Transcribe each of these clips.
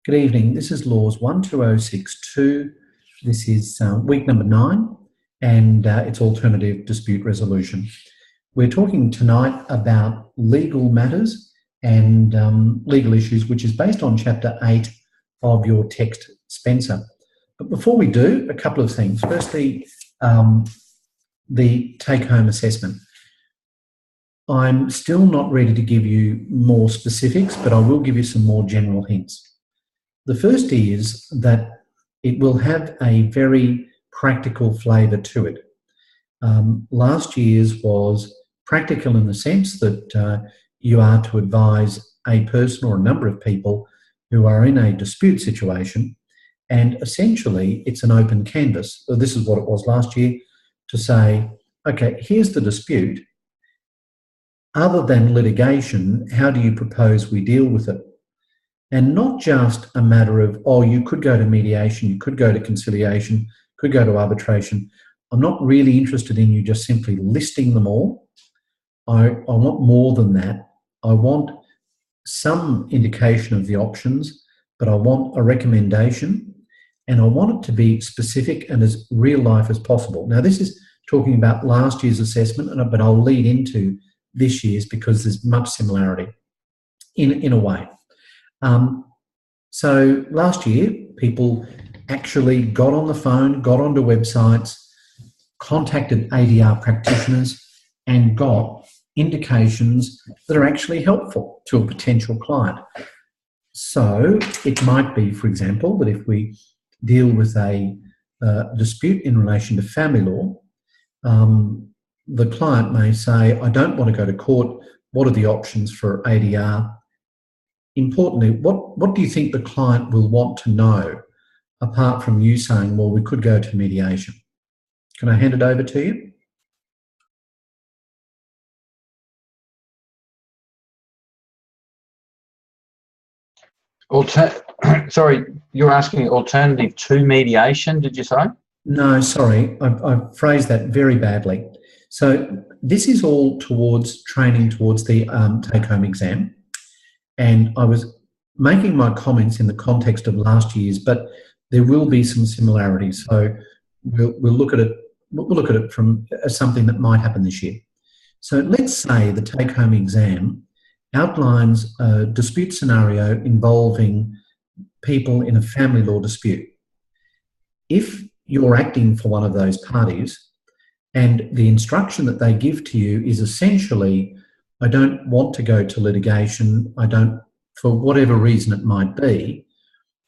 Good evening. This is Laws 12062. This is week number 9, and it's alternative dispute resolution. We're talking tonight about legal matters and legal issues, which is based on Chapter 8 of your text, Spencer. But before we do, a couple of things. Firstly, the take-home assessment. I'm still not ready to give you more specifics, but I will give you some more general hints. The first is that it will have a very practical flavour to it. Last year's was practical in the sense that you are to advise a person or a number of people who are in a dispute situation, and essentially it's an open canvas. So this is what it was last year, to say, okay, here's the dispute. Other than litigation, how do you propose we deal with it? And not just a matter of, oh, you could go to mediation, you could go to conciliation, could go to arbitration. I'm not really interested in you just simply listing them all. I want more than that. I want some indication of the options, but I want a recommendation, and I want it to be specific and as real life as possible. Now, this is talking about last year's assessment, but I'll lead into this year's because there's much similarity in a way. So last year, people actually got on the phone, got onto websites, contacted ADR practitioners, and got indications that are actually helpful to a potential client. So it might be, for example, that if we deal with a dispute in relation to family law, the client may say, I don't want to go to court. What are the options for ADR? Importantly, what do you think the client will want to know, apart from you saying, well, we could go to mediation? Can I hand it over to you? Sorry, you're asking alternative to mediation, did you say? No, sorry, I phrased that very badly. So this is all towards training towards the take-home exam. And I was making my comments in the context of last year's, but there will be some similarities. So we'll look at it. We'll look at it as something that might happen this year. So let's say the take-home exam outlines a dispute scenario involving people in a family law dispute. If you're acting for one of those parties, and the instruction that they give to you is essentially, I don't want to go to litigation, for whatever reason it might be,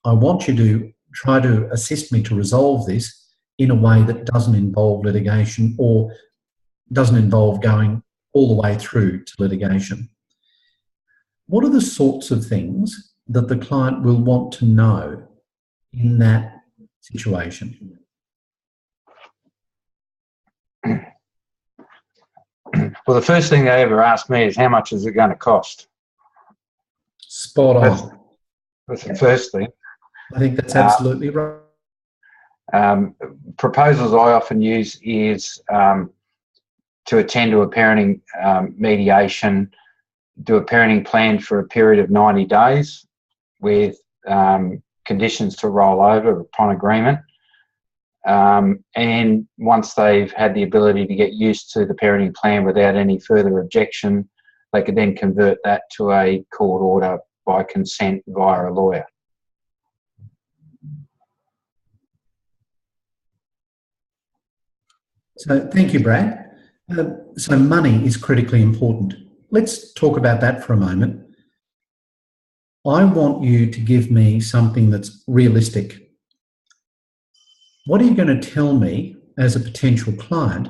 I want you to try to assist me to resolve this in a way that doesn't involve litigation or doesn't involve going all the way through to litigation. What are the sorts of things that the client will want to know in that situation? Well, the first thing they ever ask me is, how much is it going to cost? Spot on. That's the first thing. I think that's absolutely right. Proposals I often use is to attend to a parenting mediation, do a parenting plan for a period of 90 days with conditions to roll over upon agreement. And once they've had the ability to get used to the parenting plan without any further objection, they could then convert that to a court order by consent via a lawyer. So thank you, Brad. So money is critically important. Let's talk about that for a moment. I want you to give me something that's realistic. What are you going to tell me as a potential client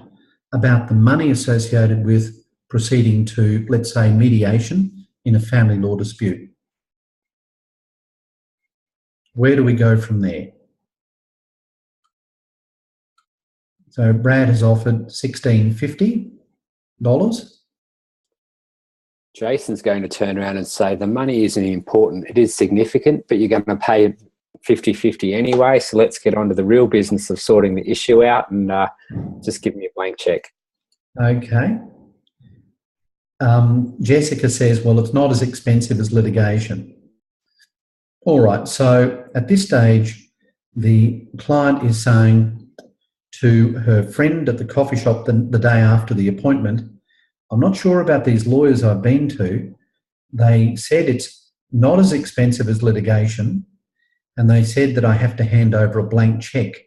about the money associated with proceeding to, let's say, mediation in a family law dispute? Where do we go from there? So Brad has offered $1,650. Jason's going to turn around and say the money isn't important. It is significant, but you're going to pay 50-50 anyway, so let's get on to the real business of sorting the issue out, and just give me a blank check. Okay. Jessica says, well, it's not as expensive as litigation. All right. So at this stage, the client is saying to her friend at the coffee shop the day after the appointment, I'm not sure about these lawyers I've been to. They said it's not as expensive as litigation, and they said that I have to hand over a blank cheque.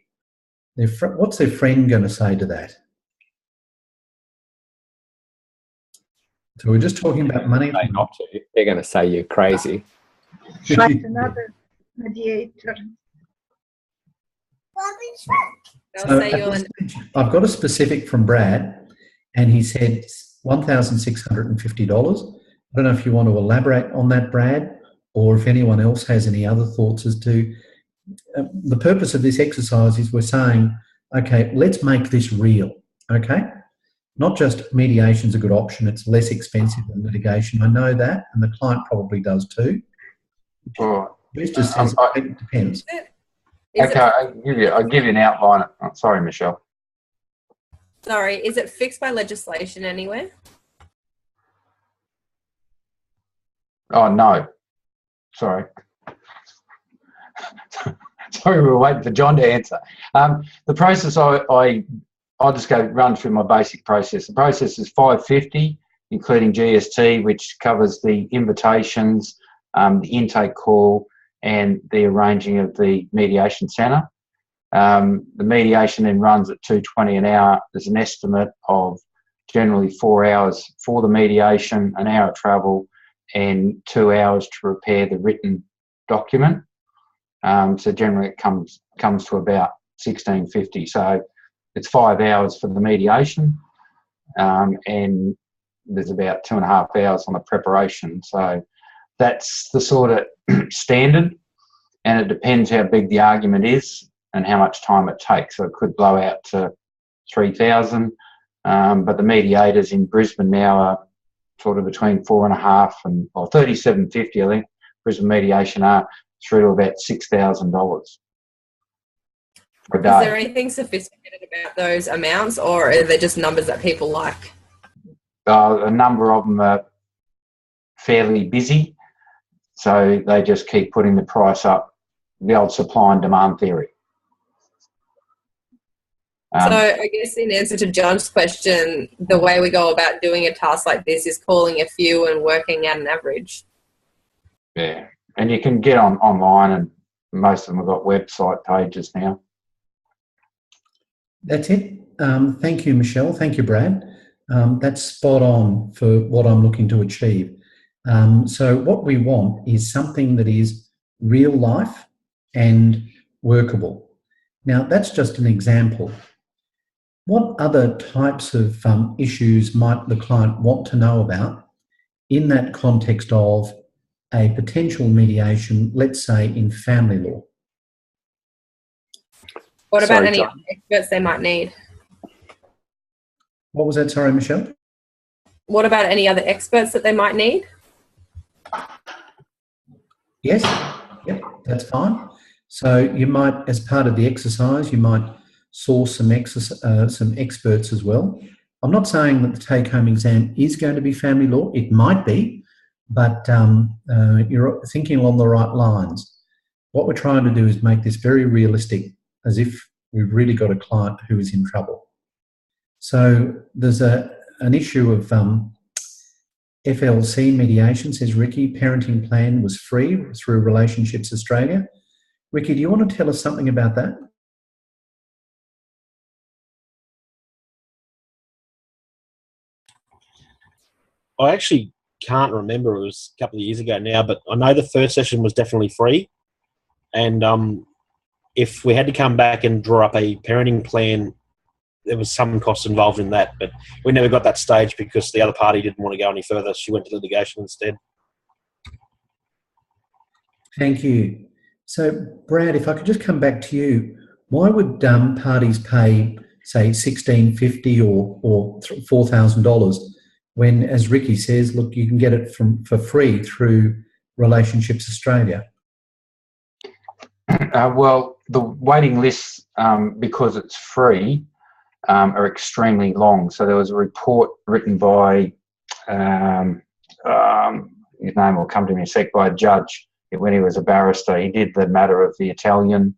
What's their friend going to say to that? So we're just talking about money. Not to. They're going to say you're crazy. Find another mediator. So at this stage, I've got a specific from Brad, and he said $1,650. I don't know if you want to elaborate on that, Brad, or if anyone else has any other thoughts as to the purpose of this exercise. Is we're saying, okay, let's make this real, okay? Not just mediation's a good option, it's less expensive than litigation. I know that, and the client probably does too. Well, Just says it depends. Okay, I'll give you an outline. Oh, sorry, Michelle. Sorry, is it fixed by legislation anywhere? Oh, no. Sorry. Sorry, we were waiting for John to answer. The process, I'll just run through my basic process. The process is $550, including GST, which covers the invitations, the intake call, and the arranging of the mediation centre. The mediation then runs at $220 an hour. There's an estimate of generally 4 hours for the mediation, an hour travel, and 2 hours to prepare the written document. So generally it comes to about $1,650. So it's 5 hours for the mediation, and there's about 2.5 hours on the preparation. So that's the sort of standard, and it depends how big the argument is and how much time it takes. So it could blow out to 3,000, but the mediators in Brisbane now are sort of between 4.5 or 3,750, I think. Brisbane mediation are through to about $6,000 per day. Is there anything sophisticated about those amounts, or are they just numbers that people like? A number of them are fairly busy, so they just keep putting the price up, the old supply and demand theory. So I guess in answer to John's question, the way we go about doing a task like this is calling a few and working out an average. Yeah, and you can get online, and most of them have got website pages now. That's it. Thank you, Michelle. Thank you, Brad. That's spot on for what I'm looking to achieve. So what we want is something that is real life and workable. Now, that's just an example. What other types of issues might the client want to know about in that context of a potential mediation, let's say in family law? What about any other experts they might need? What was that? Sorry, Michelle? What about any other experts that they might need? Yes, yep, that's fine. So you might, as part of the exercise, you might source some experts as well. I'm not saying that the take-home exam is going to be family law. It might be, but you're thinking along the right lines. What we're trying to do is make this very realistic, as if we've really got a client who is in trouble. So there's an issue of FLC mediation, says Ricky. Parenting plan was free through Relationships Australia. Ricky, do you want to tell us something about that? I actually can't remember. It was a couple of years ago now, but I know the first session was definitely free. And if we had to come back and draw up a parenting plan, there was some cost involved in that. But we never got that stage because the other party didn't want to go any further. She went to litigation instead. Thank you. So, Brad, if I could just come back to you, why would parties pay, say, $1,650 or $4,000 when, as Ricky says, look, you can get it for free through Relationships Australia? Well, the waiting lists, because it's free, are extremely long. So there was a report written by, his name will come to me in a sec, by a judge when he was a barrister. He did the matter of the Italian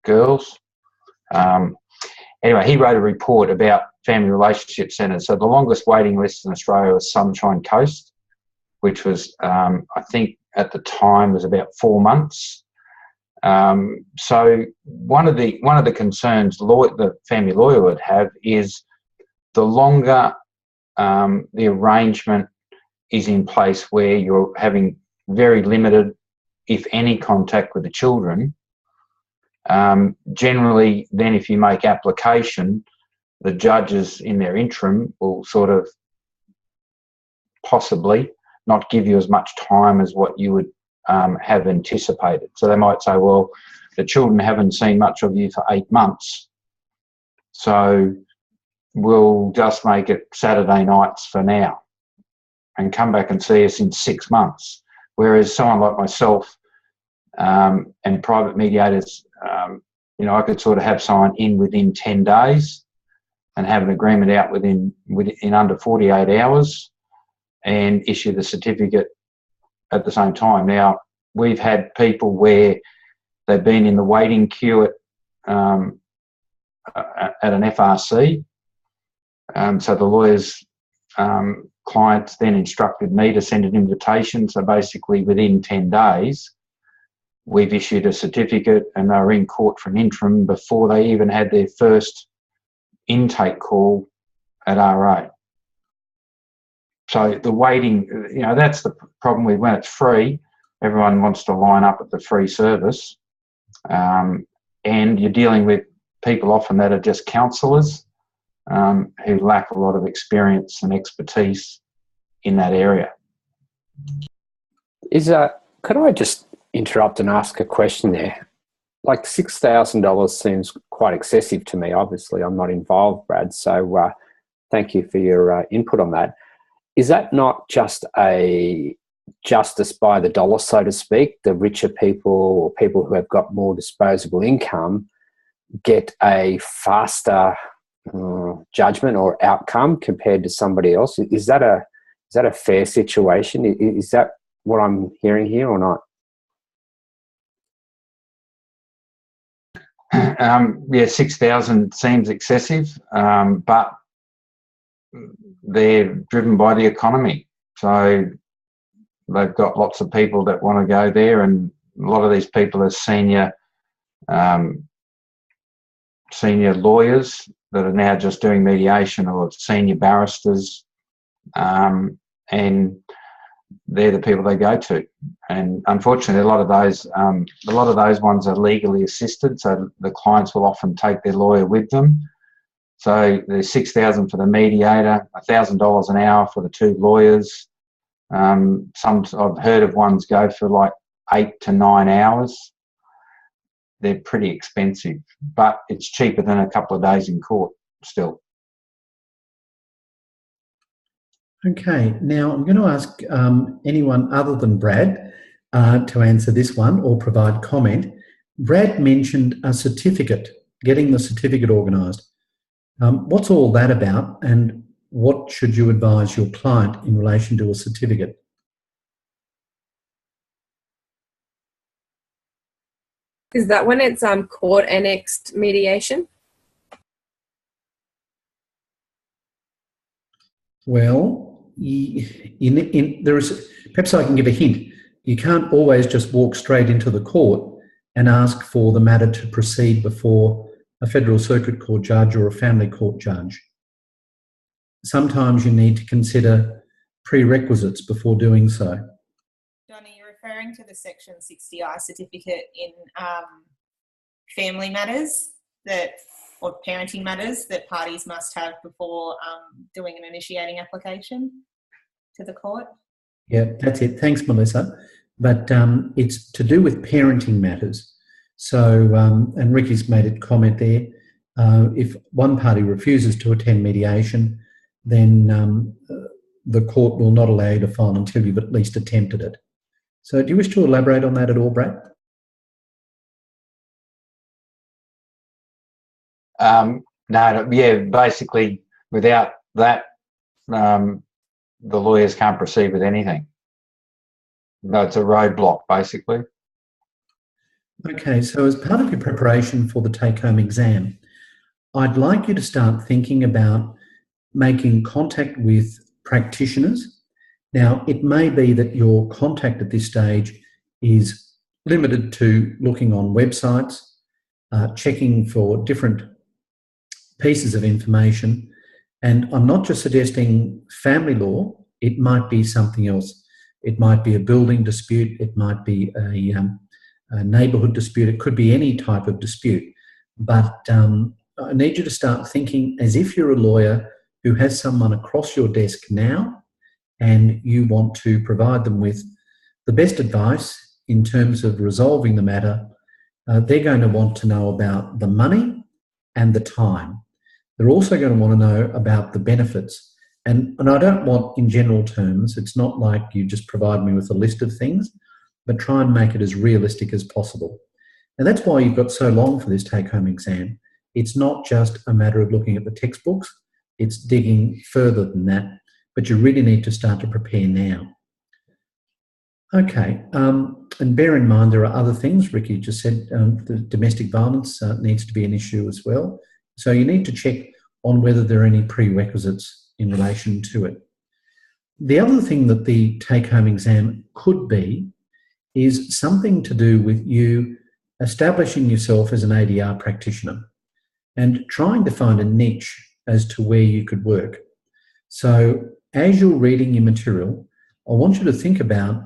girls. Anyway, he wrote a report about family relationship centres. So the longest waiting list in Australia was Sunshine Coast, which was, I think at the time, was about 4 months. So one of the concerns the family lawyer would have is the longer the arrangement is in place where you're having very limited, if any, contact with the children. Generally, then if you make application, the judges in their interim will sort of possibly not give you as much time as what you would have anticipated. So they might say, well, the children haven't seen much of you for 8 months, so we'll just make it Saturday nights for now and come back and see us in 6 months. Whereas someone like myself and private mediators, I could sort of have someone in within 10 days and have an agreement out within under 48 hours and issue the certificate at the same time. Now, we've had people where they've been in the waiting queue at an FRC. So the lawyer's clients then instructed me to send an invitation. So basically within 10 days, we've issued a certificate and they were in court for an interim before they even had their first intake call at RA. So the waiting, that's the problem with when it's free. Everyone wants to line up at the free service. And you're dealing with people often that are just counsellors who lack a lot of experience and expertise in that area. Could I just interrupt and ask a question there? Like $6,000 seems quite excessive to me. Obviously, I'm not involved, Brad, so thank you for your input on that. Is that not just a justice by the dollar, so to speak? The richer people or people who have got more disposable income get a faster judgment or outcome compared to somebody else? Is that a fair situation? Is that what I'm hearing here or not? Yeah, 6,000 seems excessive, but they're driven by the economy. So they've got lots of people that want to go there, and a lot of these people are senior lawyers that are now just doing mediation, or senior barristers, and they're the people they go to. And unfortunately, a lot of those ones are legally assisted, so the clients will often take their lawyer with them. So there's $6,000 for the mediator, $1,000 an hour for the 2 lawyers. Some I've heard of ones go for like 8 to 9 hours. They're pretty expensive, but it's cheaper than a couple of days in court still. Okay, now I'm going to ask anyone other than Brad to answer this one or provide comment. Brad mentioned a certificate, getting the certificate organised. What's all that about, and what should you advise your client in relation to a certificate? Is that when it's court annexed mediation? Well, there is, perhaps I can give a hint. You can't always just walk straight into the court and ask for the matter to proceed before a federal circuit court judge or a family court judge. Sometimes you need to consider prerequisites before doing so. Donna, you're referring to the Section 60I certificate in family matters or parenting matters that parties must have before doing an initiating application to the court? Yeah, that's it. Thanks, Melissa. But it's to do with parenting matters. So, and Ricky's made a comment there. If one party refuses to attend mediation, then the court will not allow you to file until you've at least attempted it. So do you wish to elaborate on that at all, Brad? No, yeah, basically without that, the lawyers can't proceed with anything. No, it's a roadblock, basically. Okay, so as part of your preparation for the take-home exam, I'd like you to start thinking about making contact with practitioners. Now, it may be that your contact at this stage is limited to looking on websites, checking for different pieces of information. And I'm not just suggesting family law, it might be something else. It might be a building dispute, it might be a neighbourhood dispute, it could be any type of dispute. But I need you to start thinking as if you're a lawyer who has someone across your desk now and you want to provide them with the best advice in terms of resolving the matter. They're going to want to know about the money and the time. They're also going to want to know about the benefits. And I don't want, in general terms, it's not like you just provide me with a list of things, but try and make it as realistic as possible. And that's why you've got so long for this take-home exam. It's not just a matter of looking at the textbooks, it's digging further than that, but you really need to start to prepare now. Okay, and bear in mind there are other things. Ricky just said the domestic violence needs to be an issue as well. So you need to check on whether there are any prerequisites in relation to it. The other thing that the take-home exam could be is something to do with you establishing yourself as an ADR practitioner and trying to find a niche as to where you could work. So as you're reading your material, I want you to think about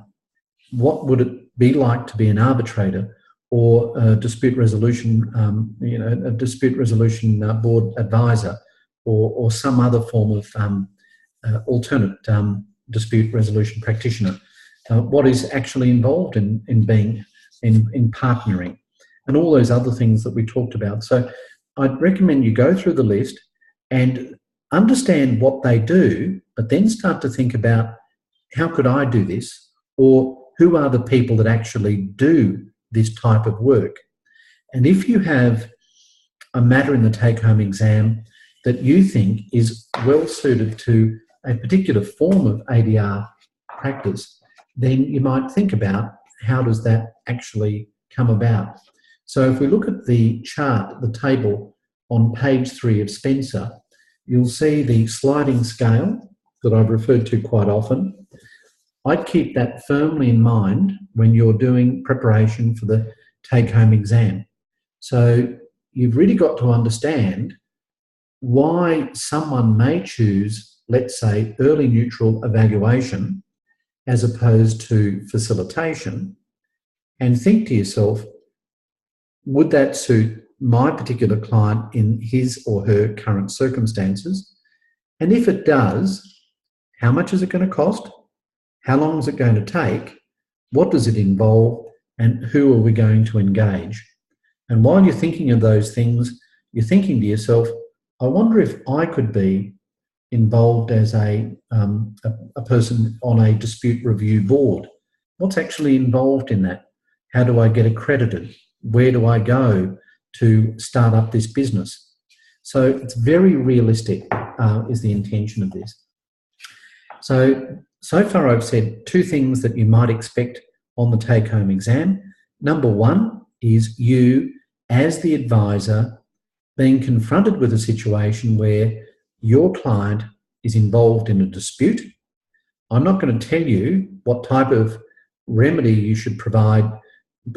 what would it be like to be an arbitrator or a dispute resolution, a dispute resolution board advisor, or some other form of alternate dispute resolution practitioner. What is actually involved in being in partnering, and all those other things that we talked about. So I'd recommend you go through the list and understand what they do, but then start to think about how could I do this, or who are the people that actually do this type of work. And if you have a matter in the take-home exam that you think is well suited to a particular form of ADR practice, then you might think about how does that actually come about. So if we look at the chart, the table on page 3 of Spencer, you'll see the sliding scale that I've referred to quite often. I'd keep that firmly in mind when you're doing preparation for the take-home exam. So you've really got to understand why someone may choose, let's say, early neutral evaluation as opposed to facilitation, and think to yourself, would that suit my particular client in his or her current circumstances? And if it does, how much is it going to cost? How long is it going to take? What does it involve? And who are we going to engage? And while you're thinking of those things, you're thinking to yourself, I wonder if I could be involved as a person on a dispute review board. What's actually involved in that? How do I get accredited? Where do I go to start up this business? So it's very realistic is the intention of this. So far I've said 2 things that you might expect on the take-home exam. Number 1 is you, as the advisor, being confronted with a situation where your client is involved in a dispute. I'm not going to tell you what type of remedy you should provide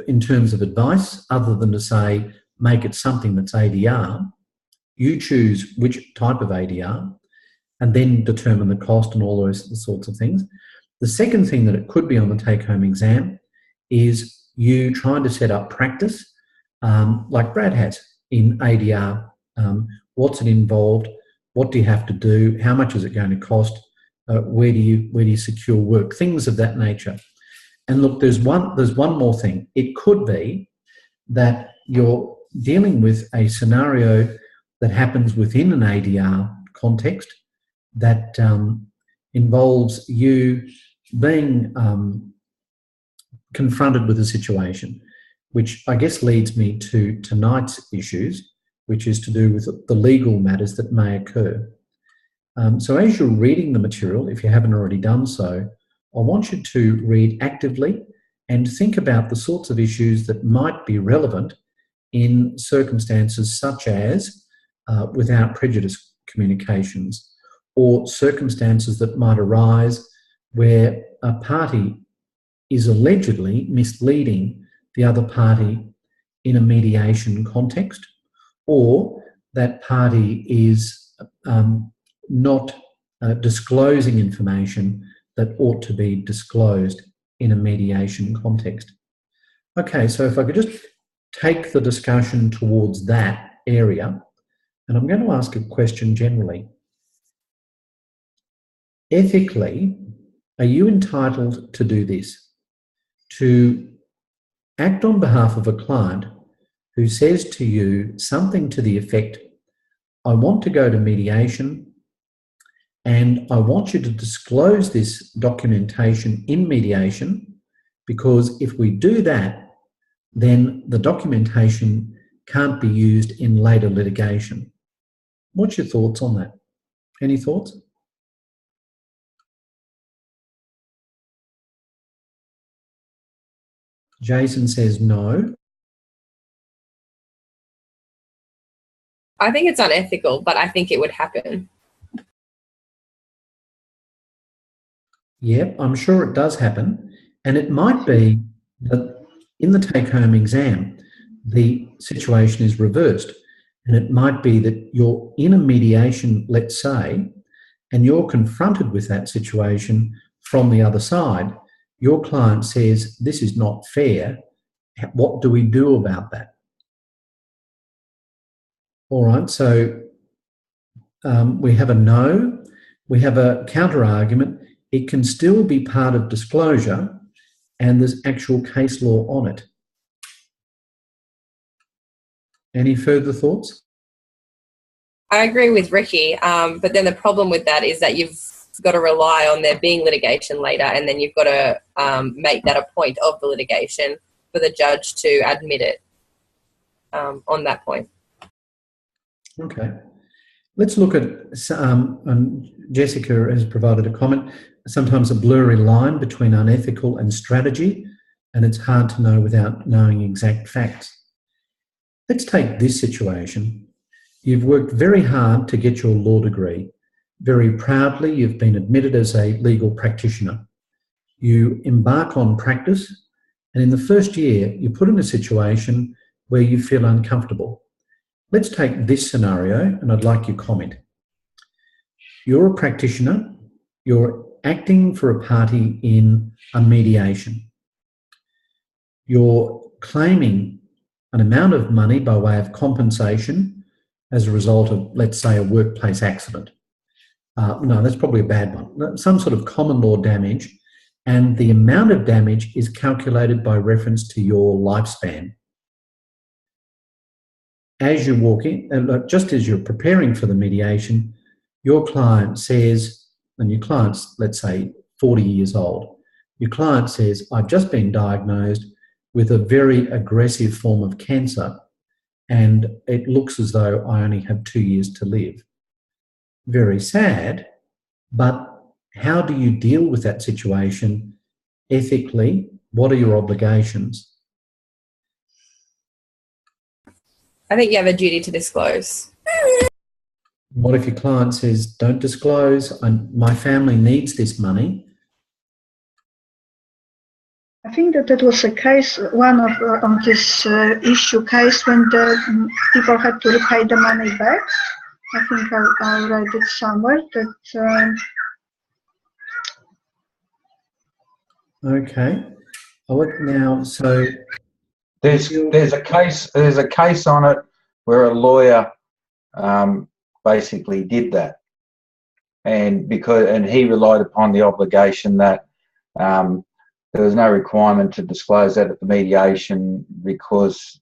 in terms of advice, other than to say, make it something that's ADR. You choose which type of ADR and then determine the cost and all those sorts of things. The second thing that it could be on the take-home exam is you trying to set up practice, like Brad has in ADR. What's it involved? What do you have to do? How much is it going to cost? Where do you secure work? Things of that nature. And look, there's one more thing. It could be that you're dealing with a scenario that happens within an ADR context that involves you being confronted with a situation, which I guess leads me to tonight's issues, which is to do with the legal matters that may occur. So as you're reading the material, if you haven't already done so, I want you to read actively and think about the sorts of issues that might be relevant in circumstances such as without prejudice communications, or circumstances that might arise where a party is allegedly misleading the other party in a mediation context, or that party is not disclosing information that ought to be disclosed in a mediation context. Okay, so if I could just take the discussion towards that area, and I'm going to ask a question generally. Ethically, are you entitled to do this? To act on behalf of a client who says to you something to the effect, I want to go to mediation and I want you to disclose this documentation in mediation, because if we do that, then the documentation can't be used in later litigation. What's your thoughts on that? Any thoughts? Jason says no. I think it's unethical, but I think it would happen. Yep, I'm sure it does happen. And it might be that in the take-home exam, the situation is reversed. And it might be that you're in a mediation, let's say, and you're confronted with that situation from the other side. Your client says, this is not fair. What do we do about that? All right, so we have a no, we have a counter-argument. It can still be part of disclosure and there's actual case law on it. Any further thoughts? I agree with Ricky, but then the problem with that is that you've got to rely on there being litigation later, and then you've got to make that a point of the litigation for the judge to admit it on that point. Okay. Let's look at, and Jessica has provided a comment, sometimes a blurry line between unethical and strategy, and it's hard to know without knowing exact facts. Let's take this situation. You've worked very hard to get your law degree. Very proudly, you've been admitted as a legal practitioner. You embark on practice, and in the first year, you're put in a situation where you feel uncomfortable. Let's take this scenario, and I'd like your comment. You're a practitioner. You're acting for a party in a mediation. You're claiming an amount of money by way of compensation as a result of, let's say, a workplace accident. No, that's probably a bad one. Some sort of common law damage, and the amount of damage is calculated by reference to your lifespan. As you walk in, just as you're preparing for the mediation, your client says, and your client's, let's say, 40 years old, your client says, I've just been diagnosed with a very aggressive form of cancer, and it looks as though I only have 2 years to live. Very sad, but how do you deal with that situation ethically? What are your obligations? I think you have a duty to disclose. What if your client says, don't disclose, my family needs this money? I think that was a case, one of on this issue case when the people had to repay the money back. I think I read it somewhere that. Okay. I'll look now. So there's a case on it where a lawyer basically did that, and he relied upon the obligation that there was no requirement to disclose that at the mediation because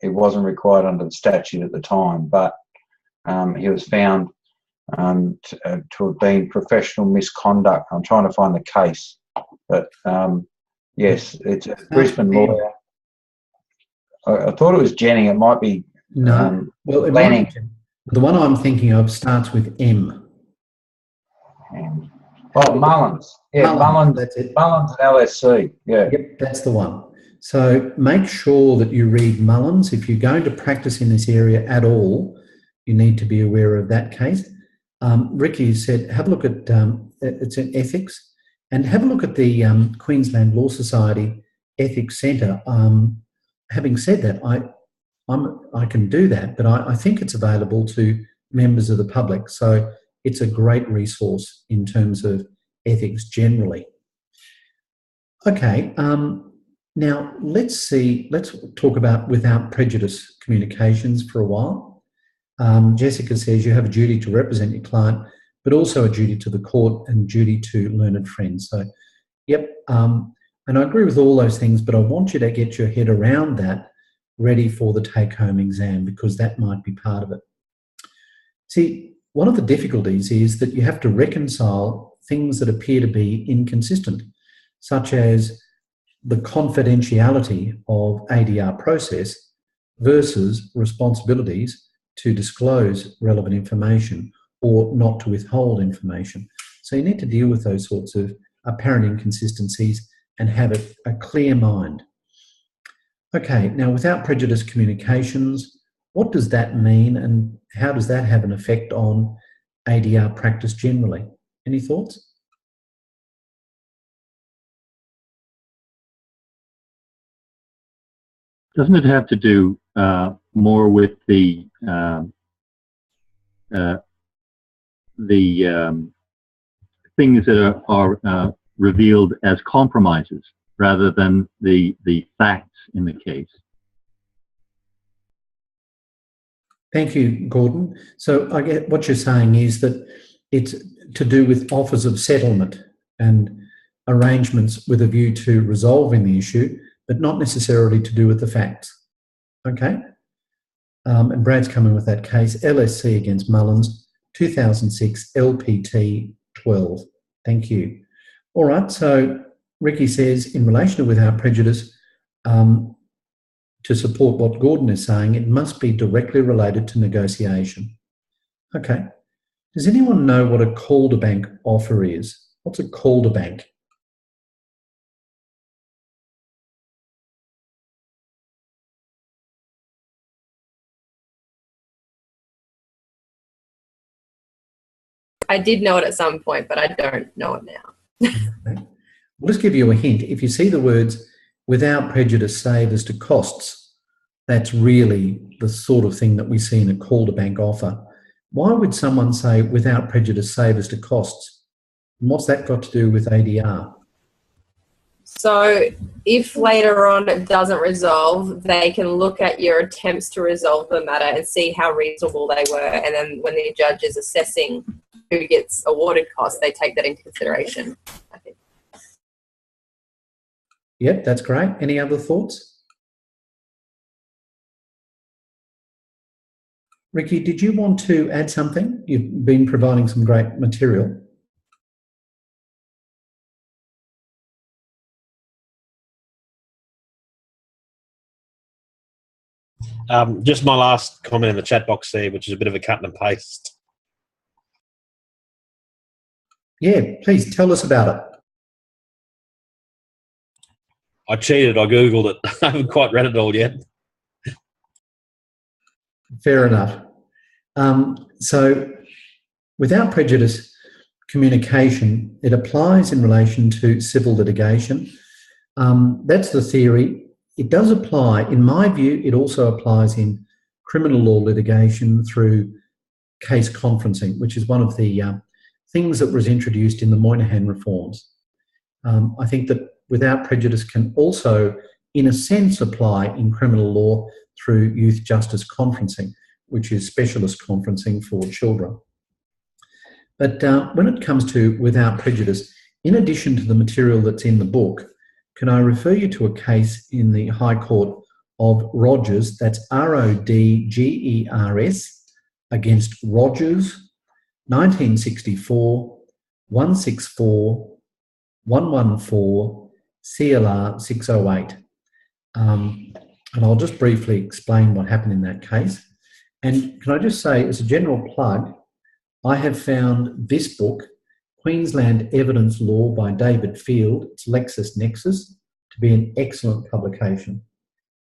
it wasn't required under the statute at the time, but he was found to have been professional misconduct. I'm trying to find the case, but yes, it's a Brisbane lawyer. I thought it was Jennings. It might be no. Well, Lanning. the one I'm thinking of starts with M. Oh, Mullins. Yeah, Mullins. That's it. Mullins and LSC. Yeah. Yep, that's the one. So make sure that you read Mullins. If you're going to practice in this area at all, you need to be aware of that case. Ricky said, have a look at, it's in ethics, and have a look at the Queensland Law Society Ethics Centre. Having said that, I can do that, but I think it's available to members of the public. So it's a great resource in terms of ethics generally. Okay, now let's talk about without prejudice communications for a while. Jessica says you have a duty to represent your client, but also a duty to the court and duty to learned friends. So, yep, and I agree with all those things, but I want you to get your head around that, ready for the take-home exam, because that might be part of it. See, one of the difficulties is that you have to reconcile things that appear to be inconsistent, such as the confidentiality of ADR process versus responsibilities to disclose relevant information or not to withhold information. So you need to deal with those sorts of apparent inconsistencies and have a clear mind. Okay, now without prejudice communications, what does that mean and how does that have an effect on ADR practice generally? Any thoughts? Doesn't it have to do more with the things that are revealed as compromises rather than the facts in the case? Thank you, Gordon. So I get what you're saying is that it's to do with offers of settlement and arrangements with a view to resolving the issue, but not necessarily to do with the facts. Okay? And Brad's coming with that case, LSC against Mullins, 2006 LPT 12. Thank you. All right, so Ricky says, in relation to without prejudice, to support what Gordon is saying, it must be directly related to negotiation. Okay. Does anyone know what a call-to-bank offer is? What's a call-to-bank? I did know it at some point, but I don't know it now. Okay. We'll just give you a hint. If you see the words without prejudice save as to costs, that's really the sort of thing that we see in a call-to-bank offer. Why would someone say without prejudice save as to costs? And what's that got to do with ADR? So if later on it doesn't resolve, they can look at your attempts to resolve the matter and see how reasonable they were. And then when the judge is assessing who gets awarded costs, they take that into consideration, I think. Yep, that's great. Any other thoughts? Ricky, did you want to add something? You've been providing some great material. Just my last comment in the chat box there, which is a bit of a cut and paste. Yeah, please tell us about it. I cheated. I Googled it. I haven't quite read it all yet. Fair enough. So without prejudice communication, it applies in relation to civil litigation. That's the theory. It does apply, in my view, it also applies in criminal law litigation through case conferencing, which is one of the things that was introduced in the Moynihan reforms. I think that without prejudice can also, in a sense, apply in criminal law through youth justice conferencing, which is specialist conferencing for children. But when it comes to without prejudice, in addition to the material that's in the book, can I refer you to a case in the High Court of Rogers, that's RODGERS, against Rogers, 1964, 164, 114, CLR 608. And I'll just briefly explain what happened in that case. And can I just say, as a general plug, I have found this book Queensland Evidence Law by David Field. It's LexisNexis, to be an excellent publication.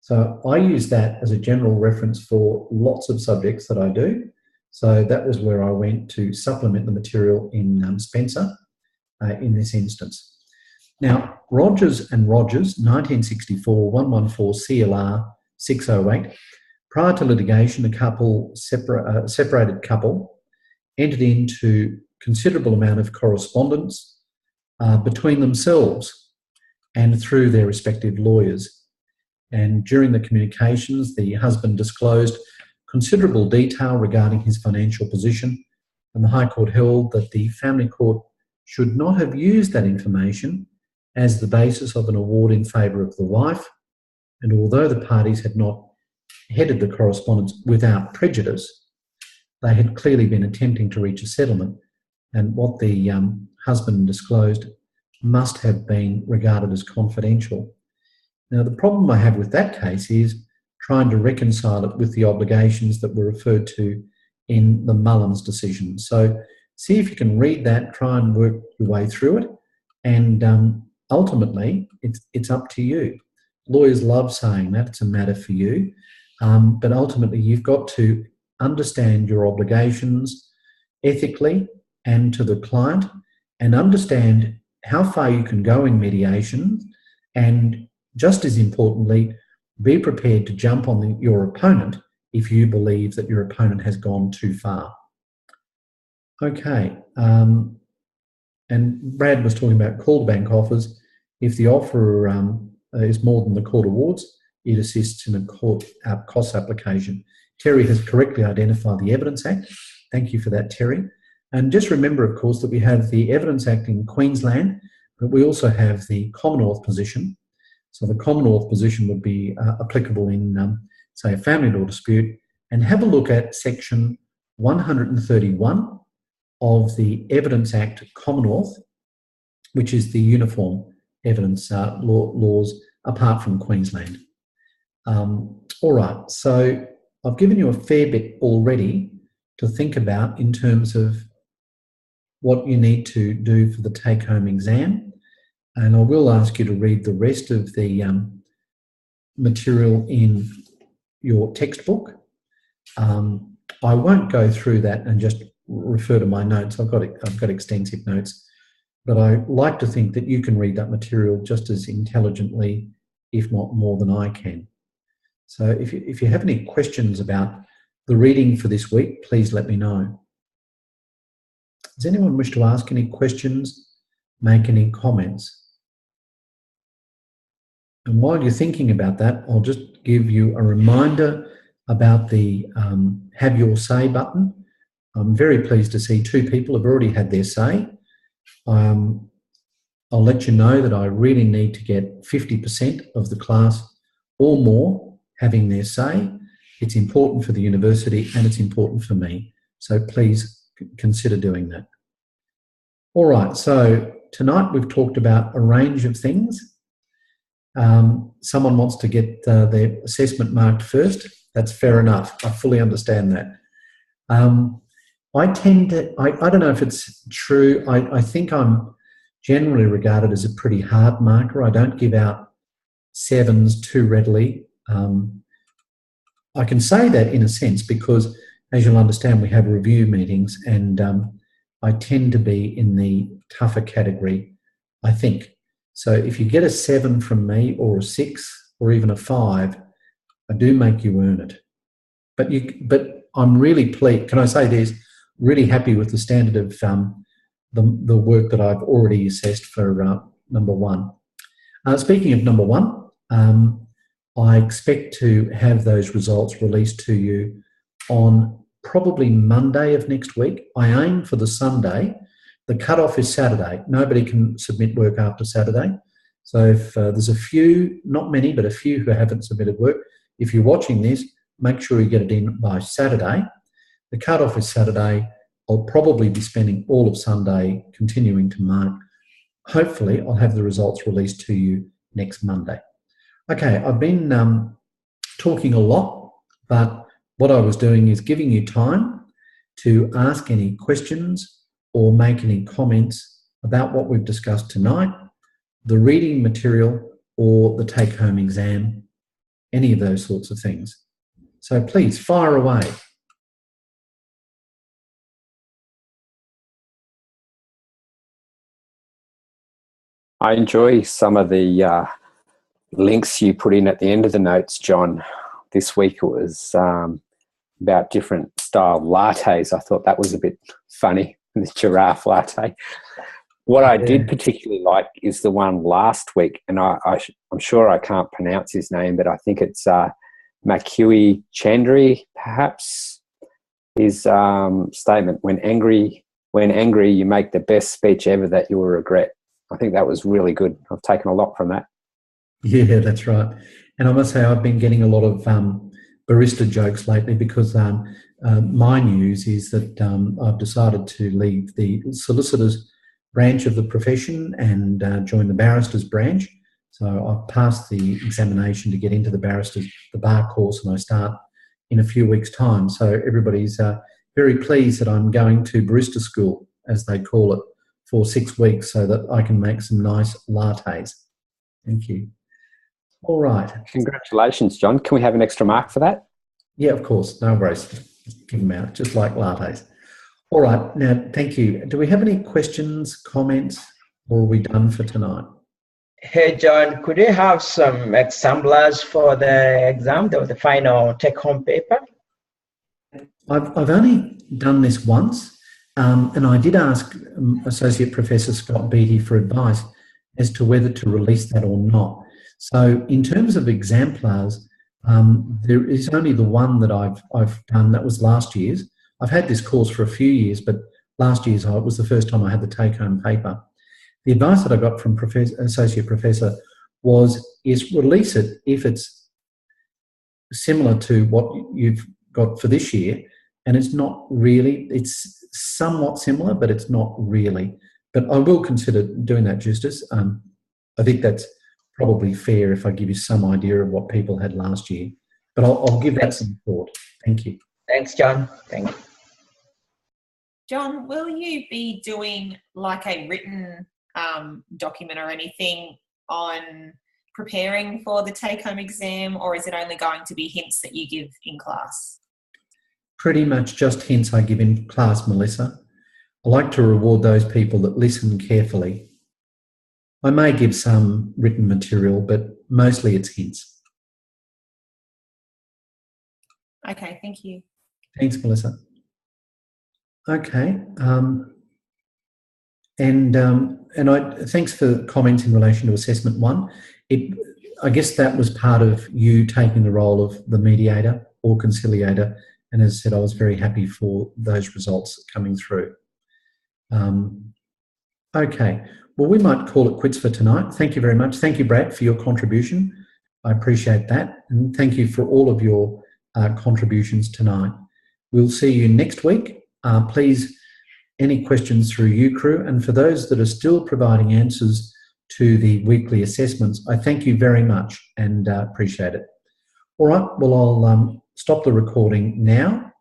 So I use that as a general reference for lots of subjects that I do. So that was where I went to supplement the material in Spencer in this instance. Now, Rogers and Rogers, 1964, 114 CLR 608, prior to litigation, a couple, separated couple, entered into considerable amount of correspondence between themselves and through their respective lawyers. And during the communications, the husband disclosed considerable detail regarding his financial position, and the High Court held that the family court should not have used that information as the basis of an award in favour of the wife. And although the parties had not headed the correspondence without prejudice, they had clearly been attempting to reach a settlement, and what the husband disclosed must have been regarded as confidential. Now, the problem I have with that case is trying to reconcile it with the obligations that were referred to in the Mullins decision. So see if you can read that, try and work your way through it, and ultimately it's up to you. Lawyers love saying that, it's a matter for you, but ultimately you've got to understand your obligations ethically and to the client, and understand how far you can go in mediation, and just as importantly, be prepared to jump on your opponent if you believe that your opponent has gone too far. Okay, and Brad was talking about call-to-bank offers. If the offer is more than the court awards, it assists in a court cost application. Terry has correctly identified the Evidence Act. Thank you for that, Terry. And just remember, of course, that we have the Evidence Act in Queensland, but we also have the Commonwealth position. So the Commonwealth position would be applicable in, say, a family law dispute. And have a look at section 131 of the Evidence Act Commonwealth, which is the uniform evidence laws apart from Queensland. All right, so I've given you a fair bit already to think about in terms of what you need to do for the take-home exam. And I will ask you to read the rest of the material in your textbook. I won't go through that and just refer to my notes. I've got extensive notes, but I like to think that you can read that material just as intelligently, if not more than I can. So if you have any questions about the reading for this week, please let me know. Does anyone wish to ask any questions, make any comments? And while you're thinking about that, I'll just give you a reminder about the Have Your Say button. I'm very pleased to see 2 people have already had their say. I'll let you know that I really need to get 50% of the class or more having their say. It's important for the university and it's important for me. So please consider doing that. All right, so tonight we've talked about a range of things. Someone wants to get their assessment marked first. That's fair enough. I fully understand that. I tend to, I don't know if it's true. I think I'm generally regarded as a pretty hard marker. I don't give out 7s too readily. I can say that in a sense because, as you'll understand, we have review meetings, and I tend to be in the tougher category, I think. So if you get a 7 from me, or a 6, or even a 5, I do make you earn it. But I'm really pleased. Can I say this? Really happy with the standard of the work that I've already assessed for number 1. Speaking of number 1, I expect to have those results released to you on probably Monday of next week. I aim for the Sunday. The cut-off is Saturday. Nobody can submit work after Saturday. So if there's a few, not many, but a few who haven't submitted work, if you're watching this, make sure you get it in by Saturday. The cut-off is Saturday. I'll probably be spending all of Sunday continuing to mark. Hopefully, I'll have the results released to you next Monday. Okay, I've been talking a lot, but what I was doing is giving you time to ask any questions or make any comments about what we've discussed tonight, the reading material, or the take-home exam, any of those sorts of things. So please, fire away. I enjoy some of the links you put in at the end of the notes, John. This week it was about different style lattes. I thought that was a bit funny, the giraffe latte. What I did particularly like is the one last week, and I'm sure I can't pronounce his name, but I think it's Makui Chandri, perhaps, his statement, when angry, you make the best speech ever that you will regret. I think that was really good. I've taken a lot from that. Yeah, that's right. And I must say I've been getting a lot of barista jokes lately because my news is that I've decided to leave the solicitors branch of the profession and join the barristers branch. So I've passed the examination to get into the bar course, and I start in a few weeks' time. So everybody's very pleased that I'm going to barista school, as they call it, for 6 weeks so that I can make some nice lattes. Thank you. All right. Congratulations, John. Can we have an extra mark for that? Yeah, of course. No worries. Just give them out, just like lattes. All right. Now, thank you. Do we have any questions, comments, or are we done for tonight? Hey, John, could you have some examples for the exam, the final take-home paper? I've only done this once, and I did ask Associate Professor Scott Beattie for advice as to whether to release that or not. So in terms of exemplars, there is only the one that I've done. That was last year's. I've had this course for a few years, but last year's was the first time I had the take-home paper. The advice that I got from Associate Professor is release it if it's similar to what you've got for this year, and it's not really. It's somewhat similar, but it's not really. But I will consider doing that justice. I think that's probably fair if I give you some idea of what people had last year. But I'll give that some thought. Thank you. Thanks, John. Thank you. John, will you be doing like a written document or anything on preparing for the take-home exam, or is it only going to be hints that you give in class? Pretty much just hints I give in class, Melissa. I like to reward those people that listen carefully. I may give some written material, but mostly it's hints. Okay, thank you. Thanks, Melissa. Okay, thanks for the comments in relation to assessment 1. I guess that was part of you taking the role of the mediator or conciliator, and as I said, I was very happy for those results coming through. Okay, well, we might call it quits for tonight. Thank you very much. Thank you, Brad, for your contribution. I appreciate that, and thank you for all of your contributions tonight. We'll see you next week. Please, any questions through UCREW, and for those that are still providing answers to the weekly assessments, I thank you very much and appreciate it. All right, well, I'll stop the recording now,